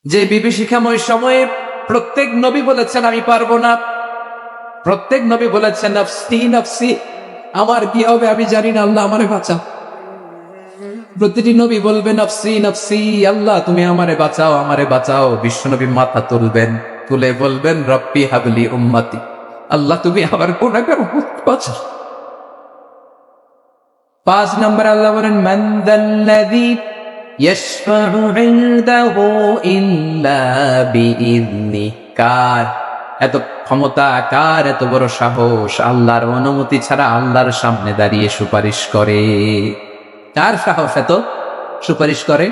যে বিভীষিকাময় সময়ে প্রত্যেক নবী বলেছেন আমি পারবো না, প্রত্যেক নবী বলেছেন নফসি নফসি, আমার কি হবে আমি জানি না, আল্লাহ আমারে বাঁচাও। প্রতিটি নবী বলবেন নফসি নফসি, আল্লাহ তুমি আমারে বাঁচাও আমারে বাঁচাও। বিশ্বনবী মাথা তুলবেন, তুলে বলবেন রব্বি হাবলি উম্মতি, আল্লাহ তুমি আমার গুনাহগার উম্মত বাঁচাও। 5 নম্বর আল্লাহ বলেন মান যাল্লাযী ইয়াশফাউ ইনদাহু ইল্লা বিইযনি, কার এত ক্ষমতা, কার এত বড় সাহস আল্লাহর অনুমতি ছাড়া আল্লাহর সামনে দাঁড়িয়ে সুপারিশ করে? কার সাহস এত সুপারিশ করে?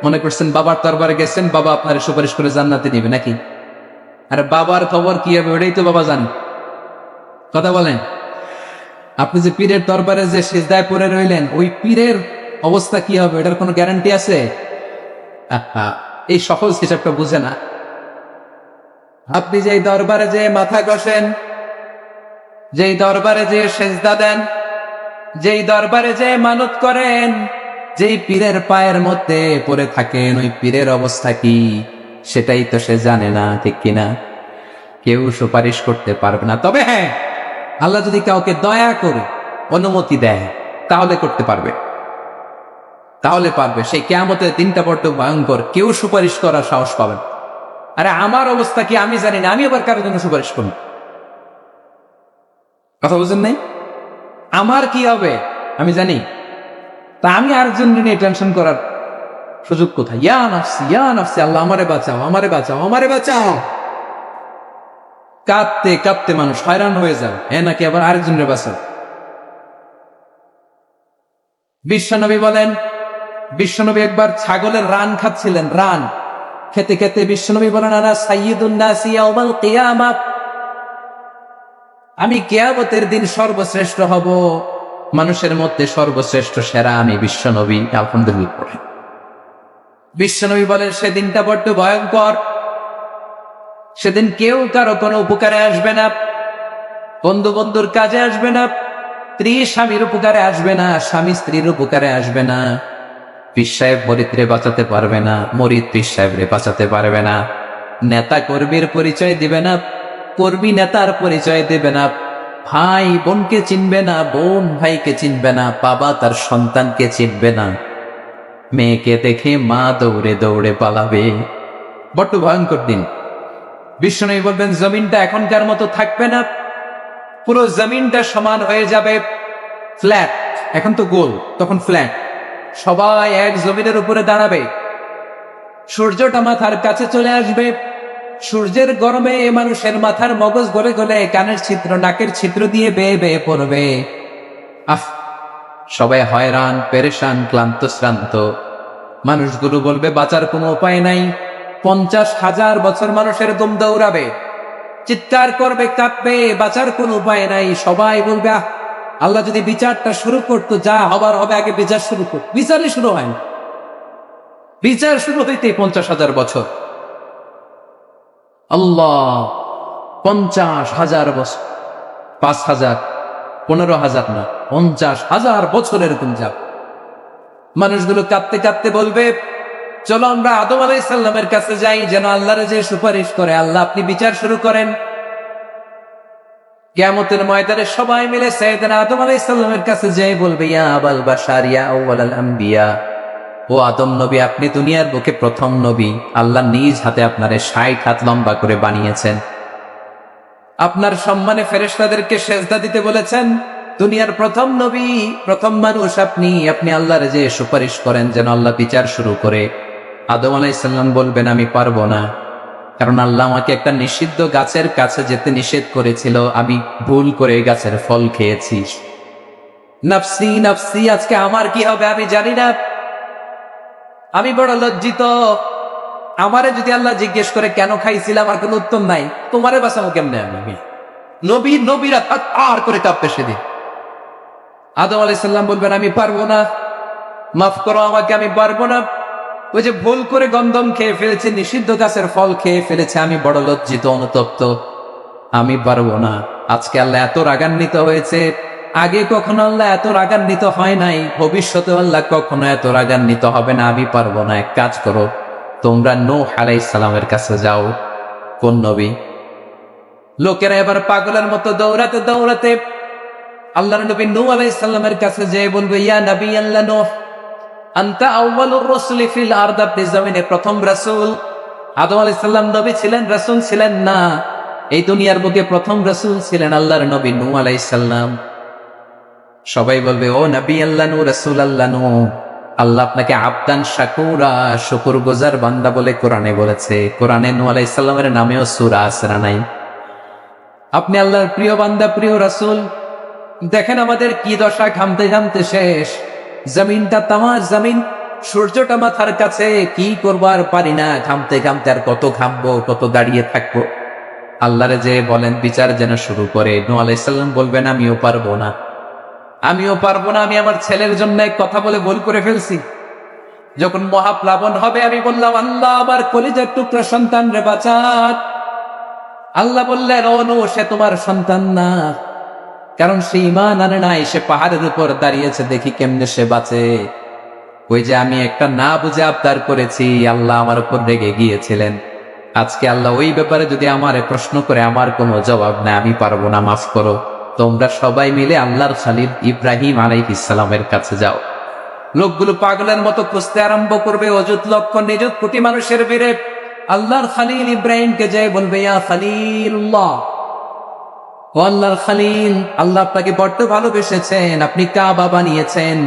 মনে করছেন বাবার দরবারে গেছেন, বাবা আপনার সুপারিশ করে জান্নাতে নিবে নাকি? আরে বাবার খবর কি হবে ওটাই তো বাবা জানে। কথা বলেন, আপনি যে পীরের দরবারে যে সিজদায় পড়ে রইলেন, ওই পীরের অবস্থা কি হবে এটার কোনো গ্যারান্টি আছে? এই সহজ হিসাবটা বুঝে না। আপনি যেই দরবারে যে মাথা ঘষেন, যেই দরবারে যে সেজদা দেন, যেই দরবারে যে মানত করেন, যেই পীরের পায়ের মধ্যে পড়ে থাকেন, ওই পীরের অবস্থা কি সেটাই তো সে জানে না, ঠিক কিনা? কেউ সুপারিশ করতে পারবে না। তবে হ্যাঁ, আল্লাহ যদি কাউকে দয়া করে অনুমতি দেয় তাহলে করতে পারবে, তাহলে পারবে। সেই কিয়ামতের দিনটা বড্ড ভয়ঙ্কর, কেউ সুপারিশ করার সাহস পাবে না। আরে আমার অবস্থা কি আমি জানি না, আমি আবার কারোর জন্য সুপারিশ করব? কথা বুঝেন নাই? আমার কি হবে আমি জানি, তা আমি আরেকজন নিয়ে টেনশন করার সুযোগ কোথায়? ইয়া নাফসি ইয়া নাফসি, আল্লাহ আমারে বাঁচাও আমারে বাঁচাও আমারে বাঁচাও। কাঁদতে কাঁদতে মানুষ হয়রান হয়ে যাবে, হ্যাঁ নাকি আবার আরেকজনের বাঁচাও। বিশ্বনবী বলেন, বিশ্বনবী একবার ছাগলের রান খাচ্ছিলেন, রান খেতে খেতে বিশ্বনবী বলেন আনা সাইয়্যিদুন নাসি ইয়াউমাল কিয়ামা, আমি কিয়ামতের দিন সর্বশ্রেষ্ঠ হব, মানুষের মধ্যে সর্বশ্রেষ্ঠ সেরা আমি বিশ্বনবী। আলহামদুলিল্লাহ পড়ে বিশ্বনবী বলেন সেদিনটা বড্ড ভয়ঙ্কর, সেদিন কেউ কারো কোনো উপকারে আসবে না, বন্ধু বন্ধুর কাজে আসবে না, স্ত্রী স্বামীর উপকারে আসবে না, স্বামী স্ত্রীর উপকারে আসবে না, পীর সাহেব মরিদরে বাঁচাতে পারবে না, মরিদ পীর সাহেবরে বাঁচাতে পারবে না, নেতা কর্মীর পরিচয় দিবে না, কর্মী নেতার পরিচয় দেবে না, ভাই বোনকে চিনবে না, বোন ভাইকে চিনবে না, বাবা তার সন্তানকে চিনবে না, মেয়েকে দেখে মা দৌড়ে দৌড়ে পালাবে। বড্ড ভয়ঙ্কর দিন। বিশ্বনবী বলবেন জমিনটা এখনকার মতো থাকবে না, পুরো জমিনটা সমান হয়ে যাবে, ফ্ল্যাট। এখন তো গোল, তখন ফ্ল্যাট। সবাই এক জমিনের উপরে দাঁড়াবে, সূর্যটা মাথার কাছে চলে আসবে, সূর্যের গরমে মানুষের মাথার মগজ গলে গলে কানের ছিদ্র নাকের ছিদ্র দিয়ে বেয়ে বেয়ে পড়বে। সবাই হয়রান পেরেশান ক্লান্ত শ্রান্ত। মানুষগুলো বলবে বাঁচার কোনো উপায় নাই। 50,000 বছর মানুষের দম দৌড়াবে, চিৎকার করবে কাঁদবে, বাঁচার কোনো উপায় নাই। সবাই বলবে আল্লাহ যদি বিচারটা শুরু করতো, যা হবার হবে আগে বিচার শুরু করত। বিচারই শুরু হয় না, বিচার শুরু হইতে 50,000 বছর। আল্লাহ, 50,000 বছর, 5,000, 15,000 না, 50,000 বছর এরকম যাব। মানুষগুলো কাঁদতে কাঁদতে বলবে চলো আমরা আদম আলাইহিস সালামের কাছে যাই, যেন আল্লাহর যে সুপারিশ করে, আল্লাহ আপনি বিচার শুরু করেন। কিয়ামতের ময়দানে সবাই মিলে সাইয়েদনা আদম আলাইহিস সালামের কাছে যেয়ে বলবে ইয়া আবাল বাশার ইয়া আউয়ালাল আম্বিয়া, ও আদম নবী আপনি দুনিয়ার বুকে প্রথম নবী, আল্লাহ নিজ হাতে আপনারে 60 হাত লম্বা করে বানিয়েছেন, আপনার সম্মানে ফেরেশতাদেরকে সেজদা দিতে বলেছেন, দুনিয়ার প্রথম নবী প্রথম মানুষ আপনি, আপনি আল্লাহর যে সুপারিশ করেন যেন আল্লাহ বিচার শুরু করে। আদম আলাইহিস সালাম বলবেন আমি পারবো না, কারণ আল্লাহ আমাকে একটা নিষিদ্ধ গাছের কাছে যেতে নিষেধ করেছিল, আমি ভুল করে গাছের ফল খেয়েছি। নফসি নফসি, আজকে আমার কি হবে আমি জানি না, আমি বড় লজ্জিত। আমারে যদি আল্লাহ জিজ্ঞেস করে কেন খাইছিলাম, আমার কোনো উত্তর নাই, তোমারে বাঁচাবো কেমনে আমি? নবীরা আর করে কাঁপবে সেদিন। আদম আলাইহিস সালাম বলবেন আমি পারবো না, মাফ করো আমাকে, আমি পারবো না, ওই যে ভুল করে গন্ধম খেয়ে ফেলেছে, নিষিদ্ধ গাছের ফল খেয়ে ফেলেছে, আমি বড় লজ্জিত অনুতপ্ত, আমি পারবো না। আজকে আল্লাহ এত রাগান্বিত হয়েছে, আগে কখনো আল্লাহ এত রাগান্বিত হয় নাই, ভবিষ্যতে আল্লাহ কখনো এত রাগান্বিত হবে না, আমি পারবো না। এক কাজ করো, তোমরা নূহ আলাইহিস সালামের কাছে যাও। কোন নবী? লোকেরা এবার পাগলের মতো দৌড়াতে দৌড়াতে আল্লাহর নবী নূহ আলাইহিস সালামের কাছে যেয়ে বলবে, ইয়া নবী আল্লাহ নূহ, আনতা আউয়ালুর রাসূলি ফিল আরদ, আপনি জমিনে প্রথম রাসূল। আদম আলাইহিস সালাম নবী ছিলেন, রাসূল ছিলেন না। এই দুনিয়ার বুকে প্রথম রাসূল ছিলেন আল্লাহর নবী নূহ আলাইহিস সালাম। সবাই বলবে, ও নবী আল্লাহ নূহ, রাসূল আল্লাহ নূহ, আল্লাহ আপনাকে আবদান শাকুরা, শুকরগুজার বান্দা বলে কোরআনে বলেছে। কোরআনে নূহ আলাইহিস সালামের নামেও সূরা আছে না নাই? আপনি আল্লাহর প্রিয় বান্দা, প্রিয় রাসূল। দেখেন আমাদের কি দশা, ঘামতে ঘামতে শেষ। জমিনটা তামার জমিন, সূর্যটা মাথার কাছে, কি করবো আর পারি না, ঘামতে ঘামতে আর কত ঘামবো, কত দাঁড়িয়ে থাকবো। আল্লাহরে যে বলেন বিচার যেন শুরু করে। নূহ আলাইহিস সালাম বলবেন, আমিও পারবো না, আমিও পারবো না, আমি আমার ছেলের জন্য এক কথা বলে ভুল করে ফেলছি। যখন মহাপ্লাবন হবে আমি বললাম, আল্লাহ আমার কলিজার টুকরা সন্তান রে বাঁচান। আল্লাহ বললেন, ও নূহ, সে তোমার সন্তান না, কারণ সে ঈমান আনে নাই, সে পাহাড়ের উপর দাঁড়িয়েছে, দেখি কেমনে সে বাঁচে। ওই যে আমি একটা না বুঝে আবদার করেছি, আল্লাহ আমার উপর রেগে গিয়েছিলেন। আজকে আল্লাহ ওই ব্যাপারে যদি আমারে প্রশ্ন করে, আমার কোনো জবাব নাই, আমি পারবো না, মাফ করো। তোমরা সবাই মিলে আল্লাহর খলিল ইব্রাহিম আলাইহিস সালামের কাছে যাও। লোকগুলো পাগলের মতো খুঁজতে আরম্ভ করবে, অযুত লক্ষ নিযুত কোটি মানুষের ভিড়ে আল্লাহর খলিল ইব্রাহিমকে যায় বলবে, ইয়া খলিলুল্লাহ, ও আল্লাহর খলিল, আল্লাহ আপনাকে বড্ড ভালোবেসেছেন, আপনি কাবা বানিয়েছেন,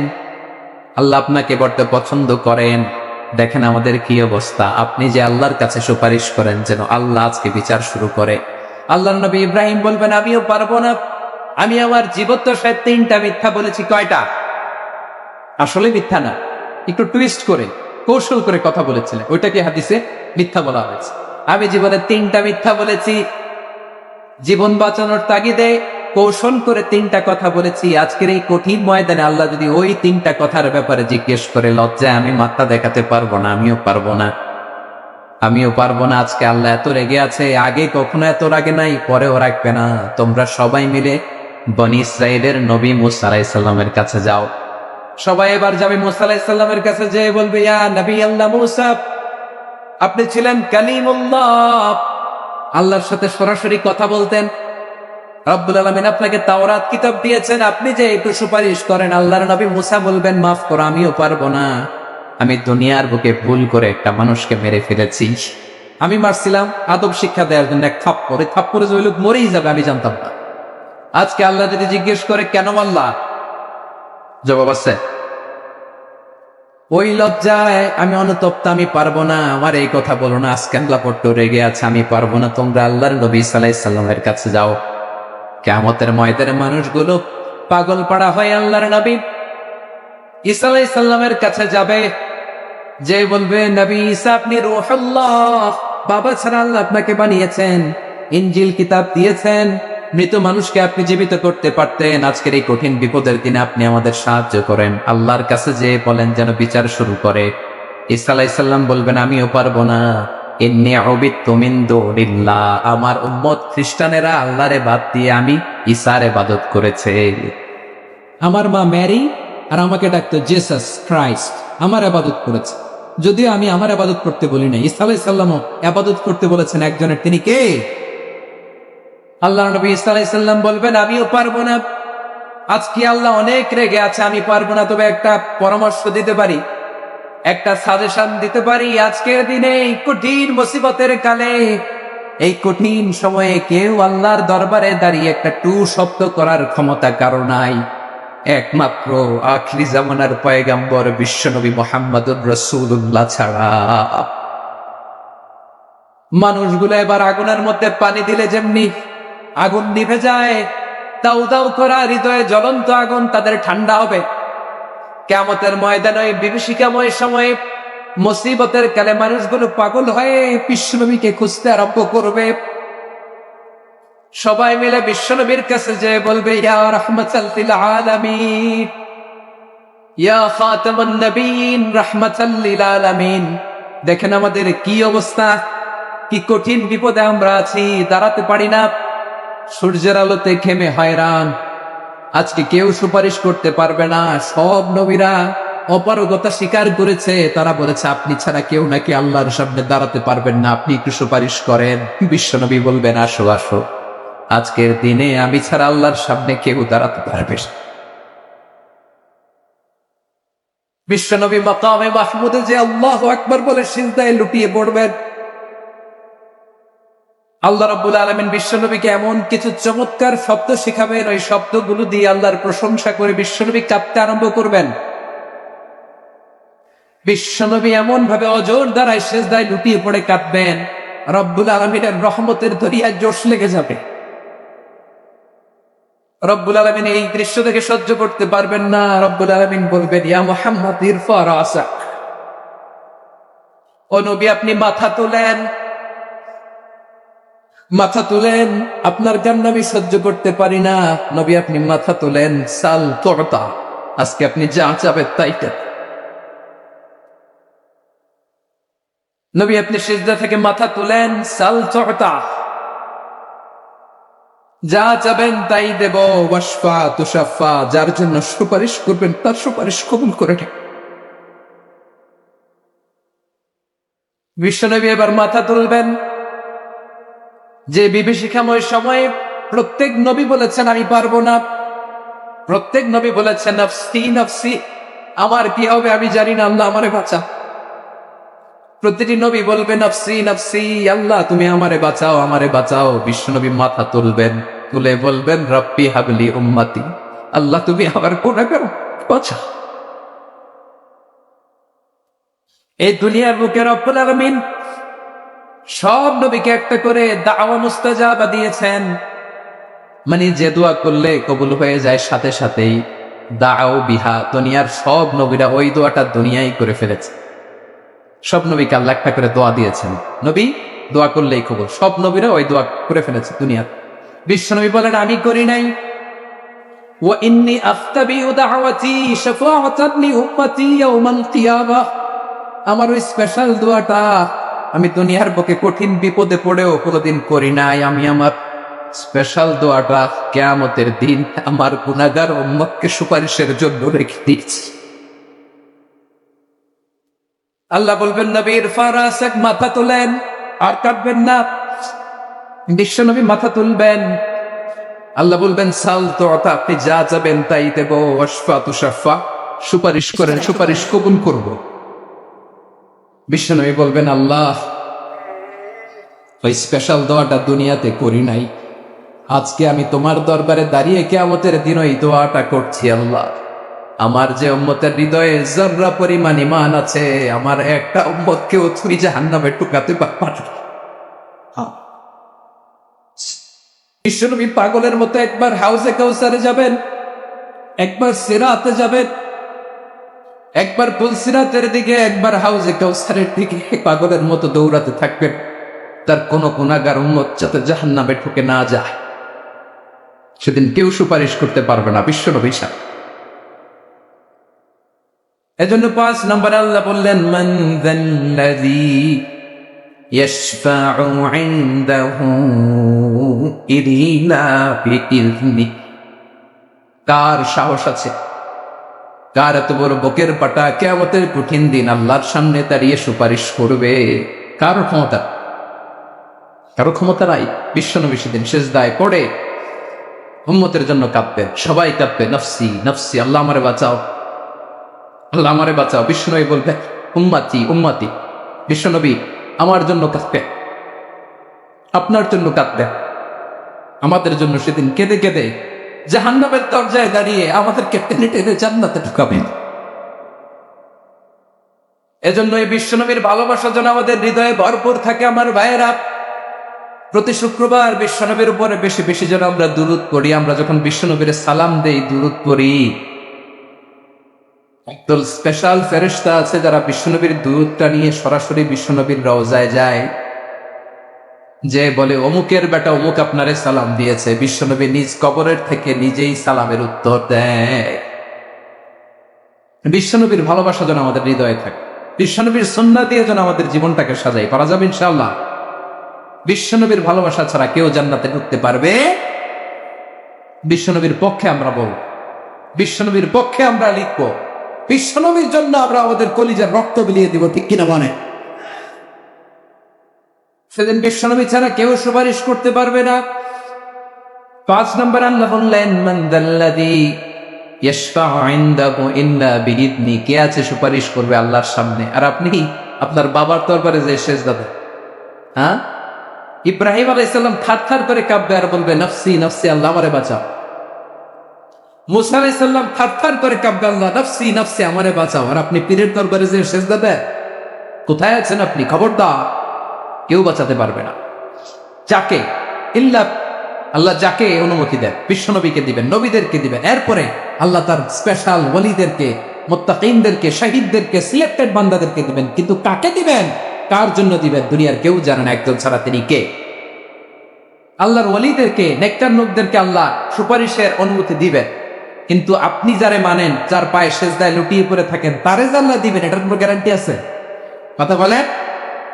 আল্লাহ আপনাকে বড্ড পছন্দ করেন। দেখেন আমাদের কি অবস্থা। আপনি যে আল্লাহর কাছে সুপারিশ করেন যেন আল্লাহ আজকে বিচার শুরু করে। আল্লাহর নবী ইব্রাহিম বলবেন, আমিও পারবো না, আমি আমার জীবদ্দশায় 3টা মিথ্যা বলেছি। কয়টা? আসলে মিথ্যা না, একটু টুইস্ট করে কৌশল করে কথা বলেছিলেন, ওইটাকে হাদিসে মিথ্যা বলা হয়েছে। আমি জীবনে 3টা মিথ্যা বলেছি, জীবন বাঁচানোর তাগিদে কৌশল করে 3টা কথা বলেছি। আজকের এই কঠিন ময়দানে আল্লাহ যদি ওই 3টা কথার ব্যাপারে জিজ্ঞেস করে, লজ্জায় আমি মাথা দেখাতে পারবো না, আমিও পারবো না, আমিও পারবো না। আজকে আল্লাহ এত রেগে আছে, আগে কখনো এত রাগে নাই, পরেও রাখবে না। তোমরা সবাই মিলে বনি ইসরাইলের নবী মূসা আলাইহিস সালামের কাছে যাও। সবাই এবার যাবে মূসা আলাইহিস সালামের কাছে, যেয়ে বলবে, ইয়া নবী আল্লাহ মূসা, আপনি ছিলেন কালিমুল্লাহ, আল্লাহর সাথে সরাসরি কথা বলতেন। রব্বুল আলামিন আপনাকে তাওরাত কিতাব দিয়েছেন, আপনি যে একটু সুপারিশ করেন। আল্লাহর নবী মূসা বলবেন, মাফ করো, আমিও পারবো না, আমি দুনিয়ার বুকে ভুল করে একটা মানুষকে মেরে ফেলেছি। আমি মারছিলাম আদব শিক্ষা দেওয়ার জন্য এক থাপ্পড়ে, থাপ্পড়ে যে ওই লোক মরেই যাবে আমি জানতাম না। আজকে আল্লাহ যদি জিজ্ঞেস করে, কেন আল্লাহ? জবাব আছে। ওই লজ্জায় আমি অনুতপ্ত, আমি পারবো না, আমার এই কথা বলো না। আজকে আল্লাহ বড্ড রেগে আছে, আমি পারবো না। তোমরা আল্লাহর নবী ঈসা আলাইহিস সালামের কাছে যাও। কিয়ামতের ময়দানে মানুষগুলো পাগল পাড়া হয় আল্লাহর নবী ঈসা আলাইহিস সালামের কাছে যাবে, যে বলবে, নবী ঈসা আপনি রূহুল্লাহ, বাবা ছাড়া আল্লাহ আপনাকে বানিয়েছেন, ইনজিল কিতাব দিয়েছেন, মৃত মানুষকে আপনি জীবিত করতে পারতেন। আজকের এই কঠিন বিপদের দিনে আপনি আমাদের সাহায্য করেন। আল্লাহর কাছে যে বলেন যেন বিচার শুরু করে। ঈসা আলাইহিস সালাম বলবেন, আমিও পারবো না, ইন্নী উবিদতু মিন দুনিল্লাহ, আমার উম্মত খ্রিস্টানেরা আল্লাহরে বাদ দিয়ে আমি ঈসার ইবাদত করেছে। আমার মা ম্যারি আর আমাকে ডাকতো জেসাস ক্রাইস্ট, আমার ইবাদত করেছে। যদিও আমি আমার ইবাদত করতে বলি না, ঈসা আলাইহিস সালামও ইবাদত করতে বলেছেন একজনের, তিনি কে? আল্লাহর নবী ঈসা আলাইহিস সালাম বলবেন, আমিও পারবো না। আজকে আল্লাহ অনেক রেগে আছে, আমি পারবো না। তবে একটা পরামর্শ দিতে পারি, একটা সাজেশন দিতে পারি। আজকের দিনে এই কঠিন মুসিবতের কালে, এই কঠিন সময়ে কেউ আল্লাহর দরবারে দাঁড়িয়ে একটা টু শব্দ করার ক্ষমতা কারো নাই, একমাত্র আখিরি জামানার পয়গম্বর বিশ্বনবী মুহাম্মদুর রাসূলুল্লাহ ছাড়া। মানুষগুলো এবার আগুনের মধ্যে পানি দিলে যেমনি আগুন নিভে যায়, দাউ দাউ করা হৃদয়ে জ্বলন্ত আগুন তাদের ঠান্ডা হবে। কিয়ামতের ময়দানে ওই বিভীষিকাময় সময়ে, মুসিবতের কালে মানুষগুলো পাগল হয়ে বিশ্বনবীকে খুঁজতে আরম্ভ করবে। সবাই মিলে বিশ্বনবীর কাছে যে বলবে, ইয়া রাহমাতাল লিল আলামিন, ইয়া খাতামুন নবিয়্যিন, রাহমাতাল লিল আলামিন। দেখেন আমাদের কি অবস্থা, কি কঠিন বিপদে আমরা আছি, দাঁড়াতে পারি না, সূর্যের আলোতে ঘেমে হয়রান। আজকে কেউ সুপারিশ করতে পারবে না, সব নবীরা অপারগতা স্বীকার করেছে, তারা বলেছে আপনি ছাড়া কেউ নাকি আল্লাহর সামনে দাঁড়াতে পারবেন না, আপনি একটু সুপারিশ করেন। বিশ্বনবী বলবেন আসো আসো, আজকের দিনে আমি ছাড়া আল্লাহর সামনে কেউ দাঁড়াতে পারবে না। বিশ্বনবী মাকামে মাহমুদে যে আল্লাহু আকবার বলে সিজদায় লুটিয়ে পড়বেন, আল্লাহ রাব্বুল আলামিন বিশ্বনবীকে এমন কিছু চমৎকার শব্দ শিখাবেন, ওই শব্দগুলো দিয়ে আল্লাহর প্রশংসা করে বিশ্বনবী কাঁদতে আরম্ভ করবেন। বিশ্বনবী এমন ভাবে অজর দ্বারায় সিজদায় লুটিয়ে পড়ে কাঁদবেন, রব্বুল আলামিনের রহমতের দরিয়ায় জোশ লেগে যাবে। রব্বুল আলামিন এই দৃশ্য দেখে সহ্য করতে পারবেন না। রব্বুল আলামিন বলবেন ইয়া মুহাম্মদ ইরফা রাসাক, ও নবী আপনি মাথা তোলেন, মাথা তুলেন, আপনার কান্না আমি সহ্য করতে পারি না। নবী আপনি মাথা তুলেন, সাল তুতা, আজকে আপনি যা চাবেন তাই চান। নবী আপনি সিজদা থেকে মাথা তুলেন, সাল তুতা, যা চাবেন তাই দেব। ওয়াশফা তুশাফা, যার জন্য সুপারিশ করবেন তার সুপারিশ কবুল করে নেন। বিশ্বনবী এবার মাথা তুলবেন। যে বিভীষিকাময় সময়ে প্রত্যেক নবী বলেছেন আমি পারবো না, প্রত্যেক নবী বলেছেন নফসি নফসি, আমার কি হবে আমি জানি না, আল্লাহ আমারে বাঁচা। প্রতিটি নবী বলবে নফসি নফসি, আল্লাহ তুমি আমারে বাঁচাও আমারে বাঁচাও। বিশ্বনবী মাথা তুলবেন, তুলে বলবেন রব্বি হাবলি উম্মতি, আল্লাহ তুমি আমার গুনাহগার বাঁচাও। এই দুনিয়ার বুকে রব্বুল আলামিন সব নবীকে একটা করে দাওয়া মুস্তাজাবা দিয়েছেন, মানে যে দোয়া করলে কবুল হয়ে যায় সাথে সাথেই। দাও বিহা, দুনিয়ার সব নবীরা ওই দোয়াটা দুনিয়ায় করে ফেলেছে। সব নবীকে আল্লাহ একটা করে দোয়া দিয়েছেন, নবী দোয়া করলেই কবুল। সব নবীরা ওই দোয়া করে ফেলেছে দুনিয়ার। বিশ্বনবী বলেন আমি করি নাই। ওয়া ইন্নী আফতাবিউ দাওয়াতি শাফাআতান লি উম্মতি ইয়াউমাল কিয়ামাহ, আমার ওই স্পেশাল দোয়াটা আমি দুনিয়ার বুকে কঠিন বিপদে পড়েও কোনোদিন করি নাই। আমি আমার স্পেশাল দোয়াটা কিয়ামতের দিন আমার গুনাহগার উম্মতকে সুপারিশের জন্য রেখে দিয়েছি। আল্লাহ বলবেন নবী ইরফা রাসাক, মাথা তোলেন, আর কাঁদবেন না। বিশ্বনবী মাথা তুলবেন, আল্লাহ বলবেন সাল তুতা, আপনি যা যাবেন তাই দেব। ওয়াশফা তুশাফা, সুপারিশ করেন সুপারিশ কবুল করব। বিশ্বনবী বলবেন আল্লাহ ওই স্পেশাল দোয়াটা দুনিয়াতে করি নাই, আজকে আমি তোমার দরবারে দাঁড়িয়ে কিয়ামতের দিন ওই দোয়াটা করছি। আল্লাহ আমার যে উম্মতের হৃদয়ে জর্রা পরিমাণ ঈমান আছে, আমার একটা উম্মতকেও তুমি জাহান্নামে ঢুকাতে পারবে না। বিশ্বনবী পাগলের মতো একবার হাউজে কাউসারে যাবেন, একবার সিরাতে যাবেন, একবার পুলসিরাতের দিকে, একবার হাউজে কাউসারের দিকে পাগলের মতো দৌড়াতে থাকবেন। তার কোন গুনাহগার উম্মত যাতে জাহান্নামে ঢুকে না যায়, সেদিন কেউ সুপারিশ করতে পারবে না বিশ্বনবী সাথে। এজন্য 5 নম্বরে আল্লাহ বললেন মান যাল্লাযী ইয়াশফাউ ইনদাহু ইল্লা বিইযনি, কার সাহস আছে, কার এত বড় বুকের পাটা কিয়ামতের কঠিন দিন আল্লাহর সামনে দাঁড়িয়ে সুপারিশ করবে? কারো ক্ষমতা, কারো ক্ষমতা নাই। বিশ্বনবী সেদিন সিজদায় পড়ে উম্মতের জন্য কাঁদবেন, সবাই কাঁদবে নফসি নফসি, আল্লাহ আমারে বাঁচাও আল্লাহ আমারে বাঁচাও। বিশ্বনবী বলবে উম্মতি উম্মতি, বিশ্বনবী আমার জন্য কাঁদবে, আপনার জন্য কাঁদবে, আমাদের জন্য সেদিন কেঁদে কেঁদে জাহান্নামের দরজায় দাঁড়িয়ে আমাদেরকে টেনে টেনে জান্নাতে ঢুকাবেন। এজন্য এই বিশ্বনবীর ভালোবাসা যেন আমাদের হৃদয়ে ভরপুর থাকে। আমার ভাইয়েরা, প্রতি শুক্রবার বিশ্বনবীর উপরে বেশি বেশি যেন আমরা দুরূদ পড়ি। আমরা যখন বিশ্বনবীর সালাম দেই, দুরূদ পড়ি, একদল স্পেশাল ফেরেশতা আছে যারা বিশ্বনবীর দুরূদটা নিয়ে সরাসরি বিশ্বনবীর রওজায় যায়, যে বলে অমুকের বেটা অমুক আপনারে সালাম দিয়েছে। বিশ্বনবী নিজ কবরের থেকে নিজেই সালামের উত্তর দেয়। বিশ্বনবীর ভালোবাসা যেন আমাদের হৃদয়ে থাকে, বিশ্বনবীর সুন্নাহ দিয়ে যেন আমাদের জীবনটাকে সাজাই। পারা যাবে ইনশাআল্লাহ। বিশ্বনবীর ভালোবাসা ছাড়া কেউ জান্নাতে ঢুকতে পারবে? বিশ্বনবীর পক্ষে আমরা বলব, বিশ্বনবীর পক্ষে আমরা লিখব, বিশ্বনবীর জন্য আমরা আমাদের কলিজার রক্ত বিলিয়ে দিব, ঠিক কিনা বলে? সেদিন বিশ্বনবী ছাড়া কেউ সুপারিশ করতে পারবে না। 5 নম্বর আল্লাহ বললেন, মান যাল্লাযী ইয়াশফাউ ইনদাহু ইল্লা বিইذনি, কে আছে সুপারিশ করবে আল্লাহর সামনে আর আপনি আপনার বাবার দরবারে যে সেজদা দেন? হ্যাঁ, ইব্রাহিম আলাইহিস সালাম থারথার করে কাঁপবে আর বলবে নফসি নফসি, আল্লাহ আমারে বাঁচাও। মুসা আলাইহিস সালাম থারথার করে কাঁপবে, আল্লাহ নফসি নফসি, আমারে বাঁচাও। আর আপনি পীরের দরবারে যে সেজদা দেন, কোথায় আছেন আপনি? খবরদার, কেউ বাঁচাতে পারবে না। যাকে ইল্লা আল্লাহ যাকে অনুমতি দেন, বিশ্বনবীকে দিবেন, নবীদেরকে দিবেন, এরপরে আল্লাহ তার স্পেশাল ওয়ালিদেরকে, মুত্তাকিনদেরকে, শহীদদেরকে, সিলেক্টেড বান্দাদেরকে দিবেন। কিন্তু কাকে দিবেন, কার জন্য দিবেন, দুনিয়ার কেউ জানে না একজন ছাড়া, তিনি কে? আল্লাহর ওয়ালিদেরকে, নেককার লোকদেরকে আল্লাহ সুপারিশের অনুমতি দিবেন, কিন্তু আপনি যারে মানেন, যার পায়ে সেজদায় লুটিয়ে পড়ে থাকেন, তারে যে আল্লাহ দিবেন, এটার কোনো গ্যারান্টি আছে? কথা বলেন।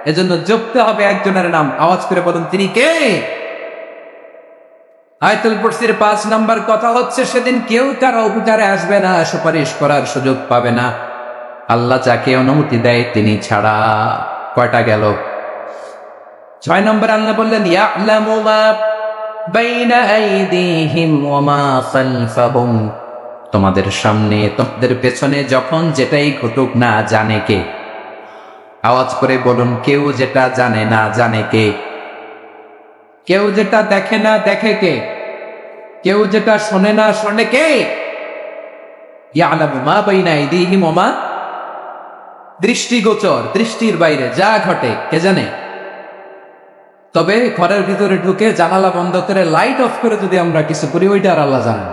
এজন্য জপতে হবে একজনের নাম, আওয়াজ করে বলুন, তিনি কে? আয়াতুল কুরসির 5 নাম্বার কথা হচ্ছে, সেদিন কেউ কারো উপকারে আসবে না, সুপারিশ করার সুযোগ পাবে না, আল্লাহ যাকে অনুমতি দেয় তিনি ছাড়া। কয়টা গেল? 6 নম্বর আল্লাহ বললেন, ইয়ালামু মা বাইনা আইদিহিম ওয়া মা খালফাহুম, তোমাদের সামনে তোমাদের পেছনে যখন যেটাই ঘটুক না জানে কে? আওয়াজ করে বলুন, কেউ যেটা জানে না জানে কে? কেউ যেটা দেখে না দেখে কে? কেউ যেটা শোনে না শোনে কে? ইয়ালামু মা বাইনা আইদিহিম ওয়া মা, দৃষ্টিগোচর, দৃষ্টির বাইরে যা ঘটে কে জানে? তবে ঘরের ভিতরে ঢুকে জানালা বন্ধ করে লাইট অফ করে যদি আমরা কিছু করি, ওইটা আর আল্লাহ জানেন।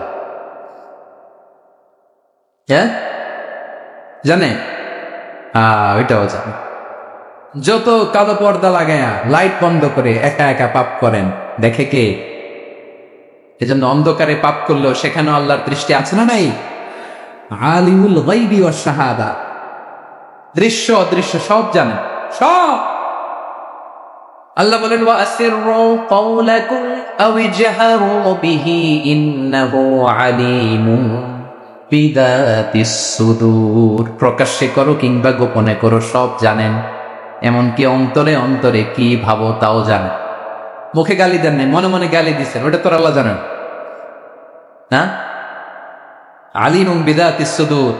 হ্যাঁ, জানে? ওইটাও জানে। যত কালো পর্দা লাগায়া লাইট বন্ধ করে একা একা পাপ করেন, দেখে কে? এজন্য অন্ধকারে পাপ করলেও সেখানেও আল্লাহর দৃষ্টি আছে না নাই? আলিমুল গায়বি ওয়াশ শাহাদা, দৃশ্য অদৃশ্য সব জানেন, সব। আল্লাহ বলেন, ওয়া আসিররু কাওলাকুম আও ইজহারু বিহি ইন্নাহু আলিমুন বিযাতিস সুদূর, প্রকাশ্যে করো কিংবা গোপনে করো সব জানেন, এমনকি অন্তরে অন্তরে কি ভাবো তাও জানেন। মুখে গালি দেন নাই, মনে মনে গালি দিচ্ছেন, ওটা তো আল্লাহ জানেন না? আলিমুন বিযাতিস সুদূর,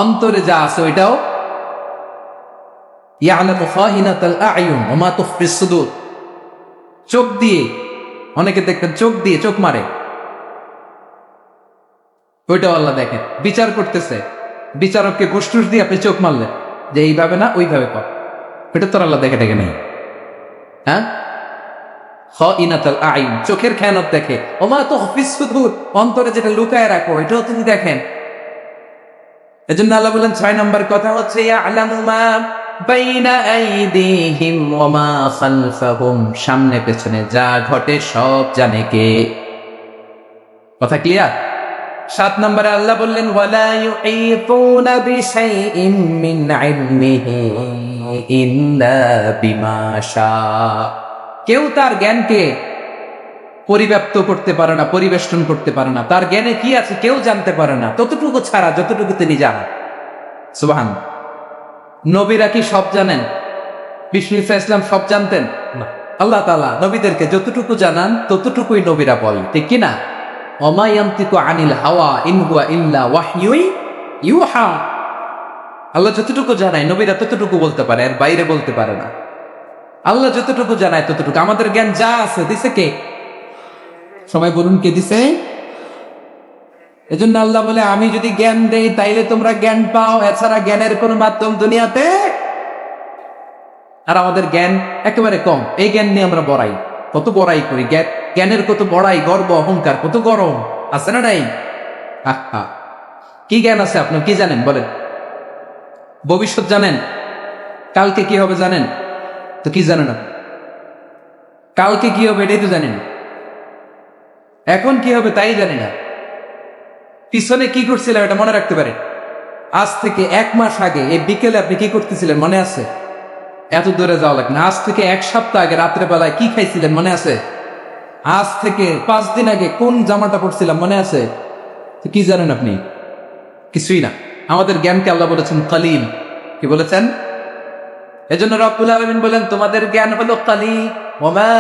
অন্তরে যা আছে ওইটাও। ইয়ালামু খাইনাতাল আ'য়ুন ওয়া মা তুখফিস সুদূর, চোখ দিয়ে, অনেকে দেখবেন চোখ দিয়ে চোখ মারে, ওইটাও আল্লাহ দেখেন। বিচার করতেছে, বিচারককে ঘুষ দিয়ে আপনি চোখ মারলেন যে এইভাবে না ওইভাবে কর, ওইটা তো আল্লাহ দেখে দেখে নেই। হ্যাঁ, খাইনাতাল আ'য়ুন, চোখের খেয়ানত দেখে, ওয়া মা তুখফিস সুদূর, অন্তরে যেটা লুকায় রাখো এটাও তিনি দেখেন। এজন্য আল্লাহ বলেন 6 নম্বর কথা হচ্ছে, ইয়ালামু মা বাইনা আইদিহিম ওয়া মা খালফাহুম, সামনে পেছনে যা ঘটে সব জানে কে? কথা ক্লিয়ার? 7 নম্বরে আল্লাহ বললেন, ওয়ালা ইউঈতুনা বিশাইইন মিন ইলমিহি ইল্লা বিমা শা, কেউ তার জ্ঞানকে পরিব্যাপ্ত করতে পারে না, পরিবেষ্টন করতে পারে না। তার জ্ঞানে কি আছে কেউ জানতে পারে না, ততটুকু ছাড়া যতটুকু তিনি জানেন। সুবহান। নবীরা কি সব জানেন? বিষ্ণু ইসলাম সব জানতেন না। আল্লাহ তাআলা নবীদেরকে যতটুকু জানান ততটুকুই নবীরা বলে, ঠিক কিনা? ওমা ইয়ানতিকু আনিল হাওয়া ইন হুয়া ইল্লা ওয়াহয়ুন ইউহা, আল্লাহ যতটুকু জানায় নবীরা ততটুকু বলতে পারে, এর বাইরে বলতে পারে না। আল্লাহ যতটুকু জানায় ততটুকু। আমাদের জ্ঞান যা আছে দিছে কে? সবাই বলুন, কে দিছে? এজন্য আল্লাহ বলে, আমি যদি জ্ঞান দেই তাইলে তোমরা জ্ঞান পাও, এছাড়া জ্ঞানের কোনো মাধ্যম দুনিয়াতে। আর আমাদের জ্ঞান একেবারে কম, এই জ্ঞান নিয়ে আমরা বড়াই, কত বড়াই করি, জ্ঞানের কত বড়াই, গর্ব অহংকার, কত গরম আছে না নাই? কি জ্ঞান আছে আপনার? কি জানেন বলেন? ভবিষ্যৎ জানেন? কালকে কি হবে জানেন? তো কি জানেন আপনি? কালকে কি হবে এটাই তো জানেন, এখন কি হবে তাই জানি না। পিছনে কি করছিলাম এটা মনে রাখতে পারেন। আজ থেকে 1 মাস আগে এই বিকেলে আপনি কি করতেছিলেন মনে আছে? এত দূরে যাওয়া লাগে না। আজ থেকে 1 সপ্তাহ আগে রাত্রে বেলায় কি খাইছিলেন মনে আছে? আজ থেকে 5 দিন আগে কোন জামাটা পরছিলাম মনে আছে? কি জানেন আপনি? কিছুই না। আমাদের জ্ঞানকে আল্লাহ বলেছেন কলিল। কি বলেছেন? এজন্য রব্বুল আলামিন বলেন তোমাদের জ্ঞান হলো কলিল। ওমা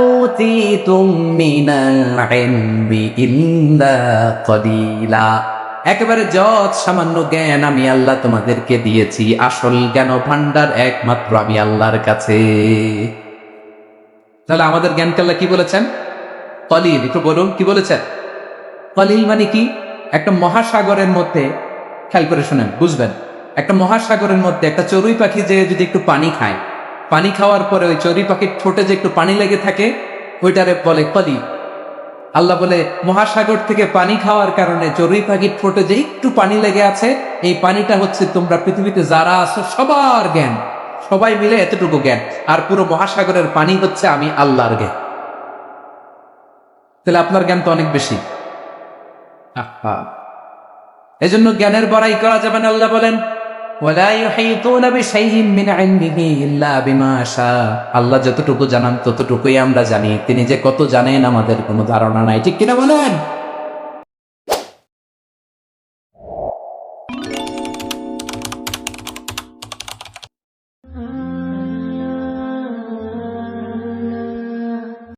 উতীতুম মিনাল ইলমি ইল্লা কলিলা। একেবারে যত সামান্য জ্ঞান আমি আল্লাহ তোমাদেরকে দিয়েছি, আসল জ্ঞান ভান্ডার একমাত্র আমি আল্লাহর কাছে। তাহলে আমাদের জ্ঞানকে আল্লাহ কি বলেছেন? কলিল। একটু বলুন কি বলেছেন? কলিল মানে কি? একটা মহাসাগরের মধ্যে, খেয়াল করে শুনেন বুঝবেন, একটা মহাসাগরের মধ্যে একটা চড়ুই পাখি যে যদি একটু পানি খায়, পানি খাওয়ার পরে ওই চড়ুই পাখির ঠোঁটে যে একটু পানি লেগে থাকে, ওইটারে বলে কলিল। আল্লাহ বলে মহাসাগর থেকে পানি খাওয়ার কারণে চড়ুই পাখির ঠোঁটে যে একটু পানি লেগে আছে, এই পানিটা হচ্ছে তোমরা পৃথিবীতে যারা আছো সবার জ্ঞান, সবাই মিলে এতটুকু জ্ঞান, আর পুরো মহাসাগরের পানি হচ্ছে আমি আল্লাহর জ্ঞান। তাহলে আপনার জ্ঞান তো অনেক বেশি। এজন্য জ্ঞানের বড়াই করা যাবে না। আল্লাহ বলেন ওয়ালা ইউহিতুনা বিশাইইন মিন ইলমিহি ইল্লা বিমা শাআ। আল্লাহ যতটুকু জানান ততটুকুই আমরা জানি, তিনি যে কত জানেন আমাদের কোনো ধারণা নাই। ঠিক কিনা বলেন?